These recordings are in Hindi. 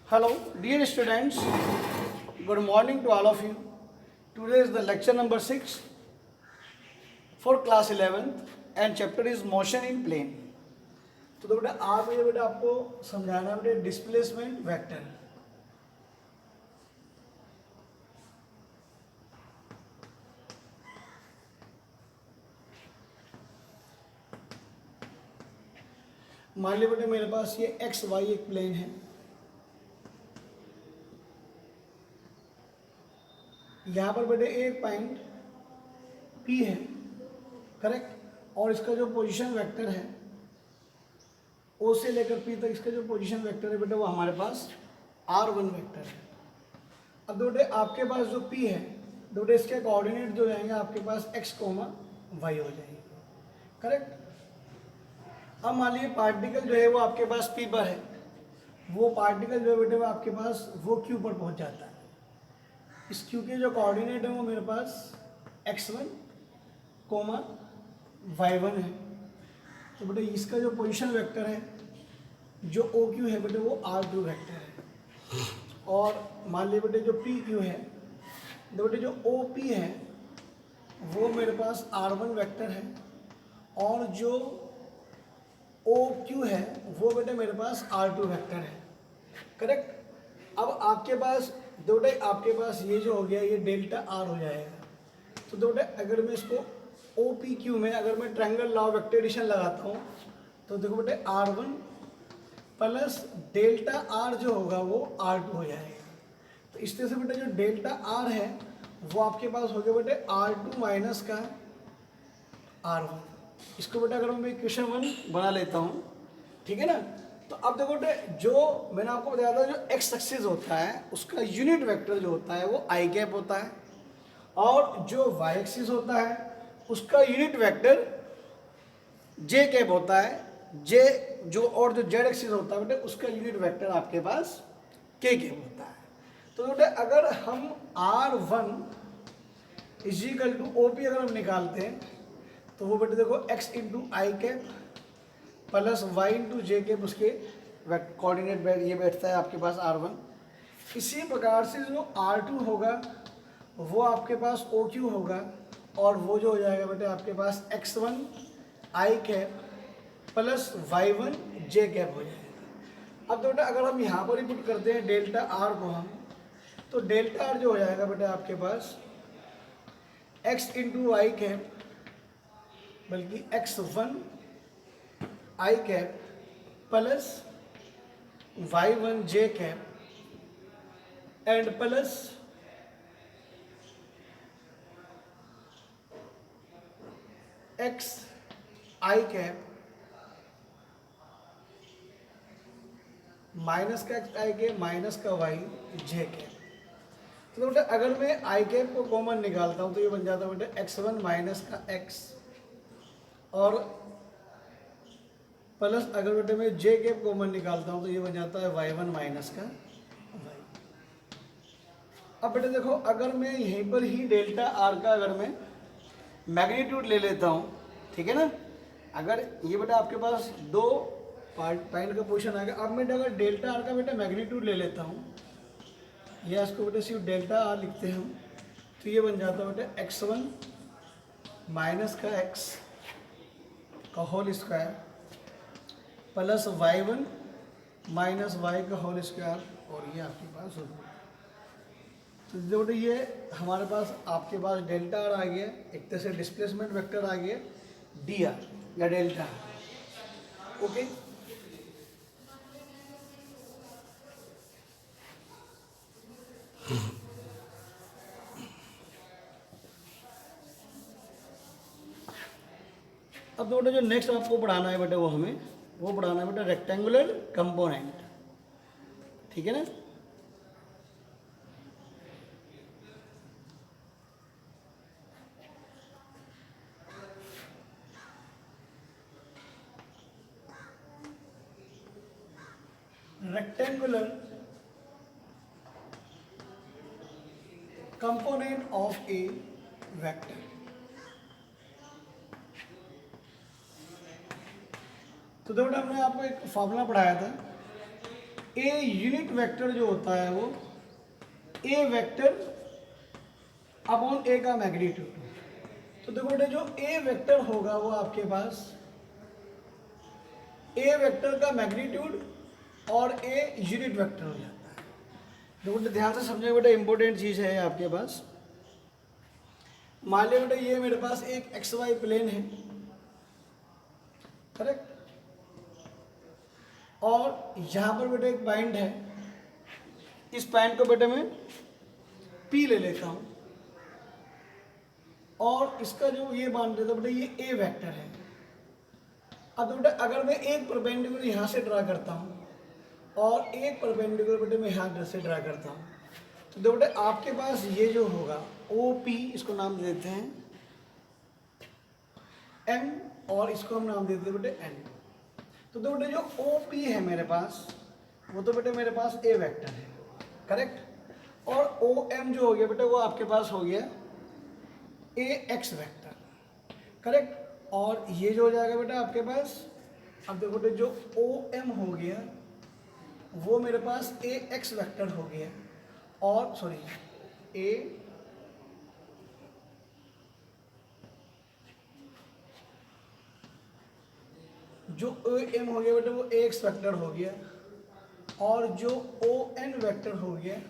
Hello, dear students. Good morning to all of you. Today is the lecture number 6 for class 11th and chapter is motion in plane. तो बेटा आज मुझे बेटा आपको समझाना है बेटा डिस्प्लेसमेंट वेक्टर. मान लीजिए बेटा मेरे पास ये एक्स वाई एक प्लेन है. यहाँ पर बेटे एक पॉइंट P है, करेक्ट. और इसका जो पोजीशन वेक्टर है O से लेकर P तक इसका जो पोजीशन वेक्टर है बेटा वो हमारे पास R1 वेक्टर है. अब बेटे आपके पास जो P है बेटे इसके कोऑर्डिनेट जो रहेंगे आपके पास x, y हो जाएंगे, करेक्ट. अब मान लीजिए पार्टिकल जो है वो आपके पास P पर है, वो पार्टिकल जो है बेटे वो आपके पास वो Q पर पहुंच जाता है. इस Q के जो कोऑर्डिनेट है वो मेरे पास x1, y1 है. तो बेटे इसका जो पोजीशन वेक्टर है जो OQ है बेटे वो R2 वेक्टर है. और मान लीजिए बेटे जो PQ है तो बेटे जो OP है वो मेरे पास R1 वेक्टर है. और जो OQ है वो बेटे मेरे पास R2 वेक्टर है, करेक्ट. अब आपके पास बेटे आपके पास ये जो हो गया ये डेल्टा R हो जाएगा. तो बेटे अगर मैं इसको OPQ में अगर मैं ट्रायंगल लॉ वेक्टर एडिशन लगाता हूँ तो देखो बेटे R1 प्लस डेल्टा R जो होगा वो R2 हो जाएगा. तो इस तरह से बेटे जो डेल्टा R है वो आपके पास हो गया बेटे R2 माइनस का R1. इसको बेटा अगर मैं इक्वेशन 1 बना लेता हूँ, ठीक है ना. तो अब देखो बेटे जो मैंने आपको बताया था जो एक्स एक्सिस होता है उसका यूनिट वेक्टर जो होता है वो आई कैप होता है. और जो वाई एक्सिस होता है उसका यूनिट वेक्टर जे कैप होता है. जे जो और जो जेड एक्सिस होता है बेटे उसका यूनिट वेक्टर आपके पास के कैप होता है. तो बेटे अगर हम R1 इजिकल टू OP अगर हम निकालते हैं तो वो बेटे देखो x इंटू आई कैप प्लस y इंटू जे कैप उसके कोऑर्डिनेट ये बैठता है आपके पास R1. इसी प्रकार से जो R2 होगा वो आपके पास OQ होगा और वो जो हो जाएगा बेटे आपके पास x1 आई कैप प्लस y1 जे कैप हो जाएगा. अब बेटा अगर हम यहाँ पर ही पुट करते हैं डेल्टा R को हम, तो डेल्टा R जो हो जाएगा बेटे आपके पास x इंटू आई कैप बल्कि x1 I cap plus y1 J cap and plus x I cap minus का x आई कैप माइनस का y जे कैप. तो बेटा अगर मैं आई कैप को कॉमन निकालता हूँ तो ये बन जाता है बेटा x1 माइनस का x और प्लस अगर बेटे मैं जे कैप कॉमन निकालता हूँ तो ये बन जाता है y1 माइनस का y. अब बेटे देखो अगर मैं यहीं पर ही डेल्टा R का अगर मैं मैग्नीट्यूड ले लेता हूँ, ठीक है ना. अगर ये बेटा आपके पास दो पॉइंट का पोजीशन आएगा. अब मैं अगर डेल्टा R का बेटा मैग्नीट्यूड ले लेता हूँ या इसको बेटे सिर्फ डेल्टा R लिखते हैं हम, तो ये बन जाता है बेटे x1 माइनस का x का whole square plus y1 minus y का होल स्क्वायर और ये आपके पास होगा. तो जो बेटे ये हमारे पास आपके पास डेल्टा R आ गया, एक तरह से डिस्प्लेसमेंट वेक्टर आ गया dr या डेल्टा R. ओके. अब बेटा जो नेक्स्ट आपको पढ़ाना है बेटा वो हमें वो पढ़ाना है बेटा रेक्टेंगुलर कंपोनेंट, ठीक है ना. Rectangular component of A vector. तो देखो हमने आपको एक फॉर्मूला पढ़ाया था ए यूनिट वेक्टर जो होता है वो ए वेक्टर अपॉन ए का मैग्नीट्यूड। तो देखो बेटे जो ए वेक्टर होगा वो आपके पास ए वेक्टर का मैग्नीट्यूड और ए यूनिट वेक्टर हो जाता है। देखो बेटे ध्यान से समझो बेटे, इंपॉर्टेंट चीज है आपके पास। मान लिया बेटे ये मेरे पास एक एक्स वाई प्लेन है, करेक्ट, और यहां पर बेटे एक पॉइंट है, इस पॉइंट को बेटे मैं पी ले लेता हूं और इसका जो ये मान लेता बेटे ये ए वेक्टर है। अब बेटे अगर मैं एक परपेंडिकुलर यहां से ड्रा करता हूं और एक परपेंडिकुलर बेटे मैं यहां से ड्रा करता हूं, तो देखो बेटे आपके पास ये जो होगा ओ पी, इसको नाम देते हैं एम और इसको हम नाम देते हैं बेटे एन। तो देखो बेटे जो ओ पी है मेरे पास वो तो बेटे मेरे पास ए वेक्टर है, करेक्ट, और ओ एम जो हो गया बेटे वो आपके पास हो गया ए एक्स वेक्टर, करेक्ट। और ये जो हो जाएगा बेटा आपके पास, अब देखो बेटे जो ओ एम हो गया वो मेरे पास ए एक्स वेक्टर हो गया, और सॉरी ए जो ओ एम हो गया बेटा वो ए एक्स वेक्टर हो गया, और जो ओ एन वेक्टर हो गया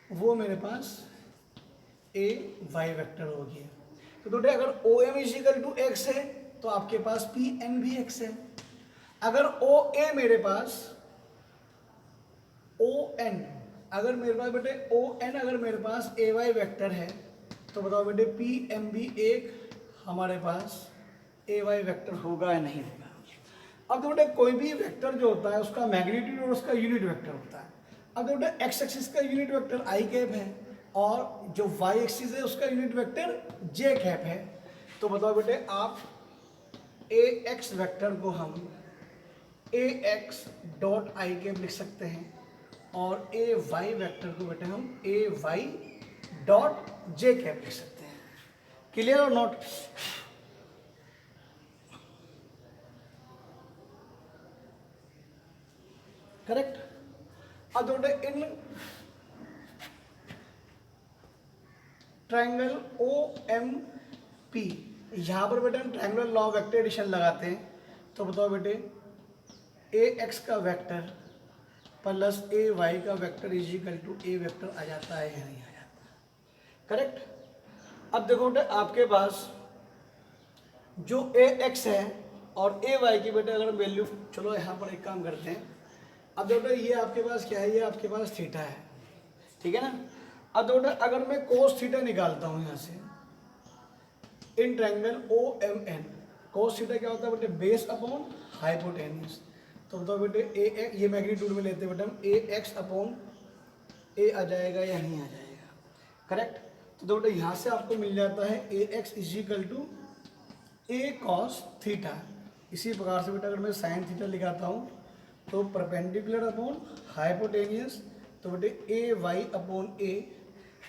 वो मेरे पास ए वाई वेक्टर हो गया। तो बेटे अगर O M equal to x है तो आपके पास पी एन भी एक्स है। अगर ओ ए मेरे पास ओ एन, अगर मेरे पास बेटे ओ एन अगर मेरे पास ए वाई वेक्टर है तो बताओ बेटे पी एम भी एक हमारे पास ए वाई वेक्टर होगा या नहीं होगा। अब तो बेटे कोई भी वेक्टर जो होता है उसका मैग्नीट्यूड और उसका यूनिट वेक्टर होता है। अब तो बेटे एक्स एक्सिस का यूनिट वेक्टर आई कैप है और जो वाई एक्सिस है उसका यूनिट वेक्टर जे कैप है। तो बताओ बेटे आप ए एक्स वेक्टर को हम ए एक्स डॉट आई कैप लिख सकते हैं और ए वाई वेक्टर को बेटे हम A Y dot J cap लिख सकते हैं। क्लियर और नॉट? करेक्ट। अब बेटे in triangle O M P, यहां पर बेटे हम ट्राइंगुलर लॉ वेक्टर एडिशन लगाते हैं। तो बताओ बेटे ए एक्स का वेक्टर प्लस ए वाई का vector is equal to A vector आ जाता है या नहीं आ जाता? करेक्ट। अब देखो बेटे आपके पास जो ए एक्स है और ए वाई की बेटे अगर वैल्यू, चलो यहाँ पर एक काम करते हैं। अब देखो ये आपके पास क्या है, ये आपके पास थीटा है, ठीक है ना। अब देखो अगर मैं कोस थीटा निकालता हूँ यहाँ से in triangle O M N, cos theta क्या होता है बेटे बेस अपॉन हाइपोटेन्यूज। तो बताओ बेटे ए ये मैग्नीट्यूड में लेते हैं बेटे हम ए एक्स अपॉन ए आ जाएगा या नहीं आ जाएगा? करेक्ट। तो बेटे यहाँ से आपको मिल जाता है A X is equal to A cos theta. इसी प्रकार से बेटा अगर मैं साइन थीटा लिखाता हूँ तो परपेंडिकुलर अपॉन हाइपोटेनियस, तो बेटे ए वाई अपॉन ए,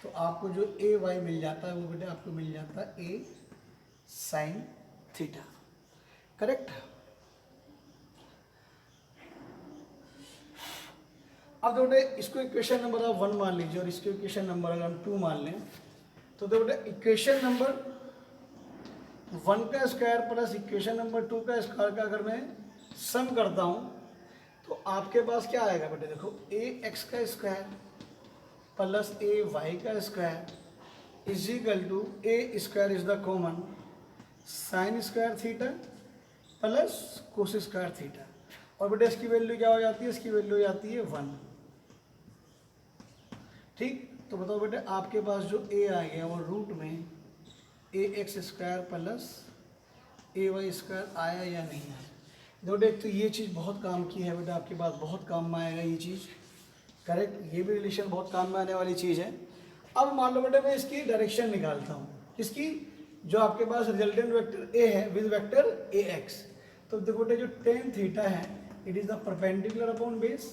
तो आपको जो ए वाई मिल जाता है वो बेटे आपको मिल जाता है ए साइन थीटा। करेक्ट। अब बेटे इसको इक्वेशन नंबर आप 1 मान लीजिए और इसको इक्वेशन नंबर अगर हम 2 मान लें तो बेटे इक्वेशन नंबर 1 का स्क्वायर प्लस इक्वेशन नंबर 2 का स्क्वायर का अगर मैं सम करता हूँ तो आपके पास क्या आएगा बेटे, देखो ए एक्स का स्क्वायर प्लस ए वाई का square is equal to A square is the common sine square theta plus cos square theta, और बेटे इसकी वैल्यू क्या हो जाती है, इसकी वैल्यू हो जाती है 1। ठीक। तो बताओ बेटे आपके पास जो ए आ गया वो रूट में ए x square plus A Y square आया या नहीं आया? देखो एक तो ये चीज़ बहुत काम की है बेटा, आपके पास बहुत काम में आएगा ये चीज़। करेक्ट। ये भी रिलेशन बहुत काम में आने वाली चीज़ है। अब मान लो बेटा मैं इसकी डायरेक्शन निकालता हूँ, इसकी जो आपके पास रिजल्टेंट वेक्टर ए है विद वेक्टर ए एक्स। तो देखो बेटा जो टेन थीटा है it is the perpendicular upon base.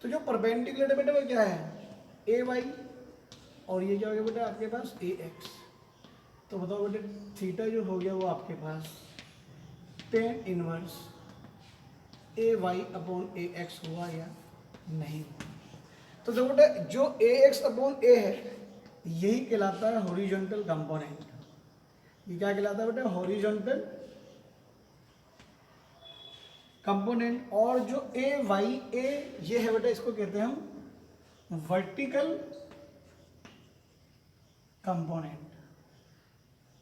तो जो परपेंडिकुलर है बेटा वो क्या है, ए वाई, और ये क्या हो गया बेटा आपके पास ए एक्स। तो बताओ बेटे थीटा जो हो गया वो आपके पास टेन इनवर्स ए वाई अपॉन ए एक्स हुआ या नहीं हुआ। तो देखो बेटा जो ए एक्स अपॉन ए है यही कहलाता है हॉरिजॉन्टल कंपोनेंट। ये क्या कहलाता है बेटा? Horizontal component. और जो ए वाई ए ये है बेटा, इसको कहते हैं हम वर्टिकल कंपोनेंट।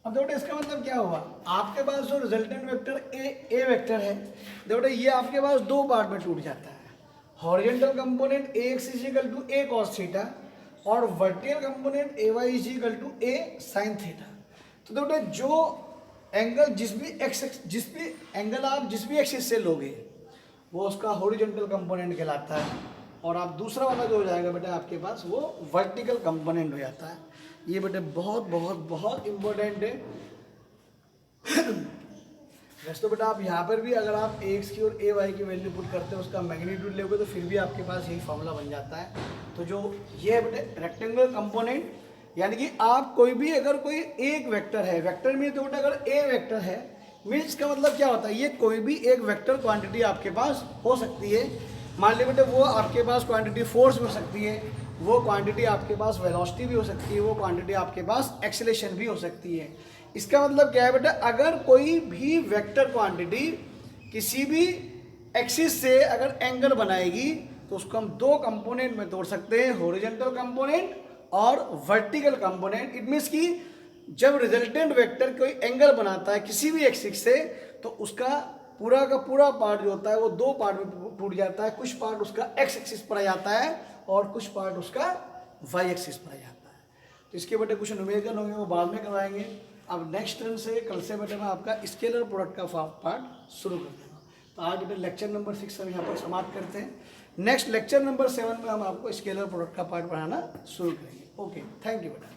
अब देखो इसका मतलब क्या हुआ, आपके पास जो रिजल्टेंट वेक्टर ए वेक्टर है देखो ये आपके पास दो पार्ट में टूट जाता है। Horizontal component A X is equal to A cos theta और vertical component A Y is equal to A sine theta. तो देखो जो एंगल जिस भी एंगल आप जिस भी एक्सिस से लोगे वो उसका हॉरिजॉन्टल कंपोनेंट कहलाता है। और आप दूसरा वाला जो हो जाएगा बेटा आपके पास वो वर्टिकल कंपोनेंट हो जाता है। ये बेटे बहुत बहुत बहुत इंपॉर्टेंट है। वैसे तो बेटा आप यहाँ पर भी अगर आप ए एक्स की और ए वाई की वैल्यू पुट करते हैं उसका मैग्नीट्यूड लोगे तो फिर भी आपके पास यही फॉर्मूला बन जाता है। तो जो ये है बेटे रेक्टेंगुलर कंपोनेंट, यानी कि आप कोई भी अगर कोई एक वेक्टर है, वेक्टर में तो बेटा अगर ए वेक्टर है मीन्स का मतलब क्या होता है, ये कोई भी एक वेक्टर क्वांटिटी आपके पास हो सकती है। मान लीजिए बेटे वो आपके पास क्वांटिटी फोर्स भी हो सकती है, वो क्वांटिटी आपके पास वेलोसिटी भी हो सकती है, वो क्वांटिटी आपके पास एक्सेलेरेशन भी हो सकती है। इसका मतलब क्या है बेटा, अगर कोई भी वेक्टर क्वांटिटी किसी भी एक्सिस से अगर एंगल बनाएगी तो उसको हम दो कंपोनेंट में तोड़ सकते हैं, हॉरिजॉन्टल कंपोनेंट और वर्टिकल कंपोनेंट। इट मीन्स कि जब रिजल्टेंट वेक्टर कोई एंगल बनाता है किसी भी एक्सिस से तो उसका पूरा का पूरा पार्ट जो होता है वो दो पार्ट में टूट जाता है। कुछ पार्ट उसका एक्स एक्सिस पर आ जाता है और कुछ पार्ट उसका वाई एक्सिस पर आ जाता है। तो इसके बेटे कुछ न्यूमेरिकल होंगे वो बाद में करवाएंगे। अब नेक्स्ट टर्न से कल से बेटे मैं आपका स्केलर प्रोडक्ट का पार्ट शुरू कर दूँगा। तो आज बेटे लेक्चर नंबर 6 हम यहाँ पर समाप्त करते हैं। नेक्स्ट लेक्चर नंबर 7 में हम आपको स्केलर प्रोडक्ट का पार्ट पढ़ाना शुरू करेंगे। ओके, थैंक यू बेटा।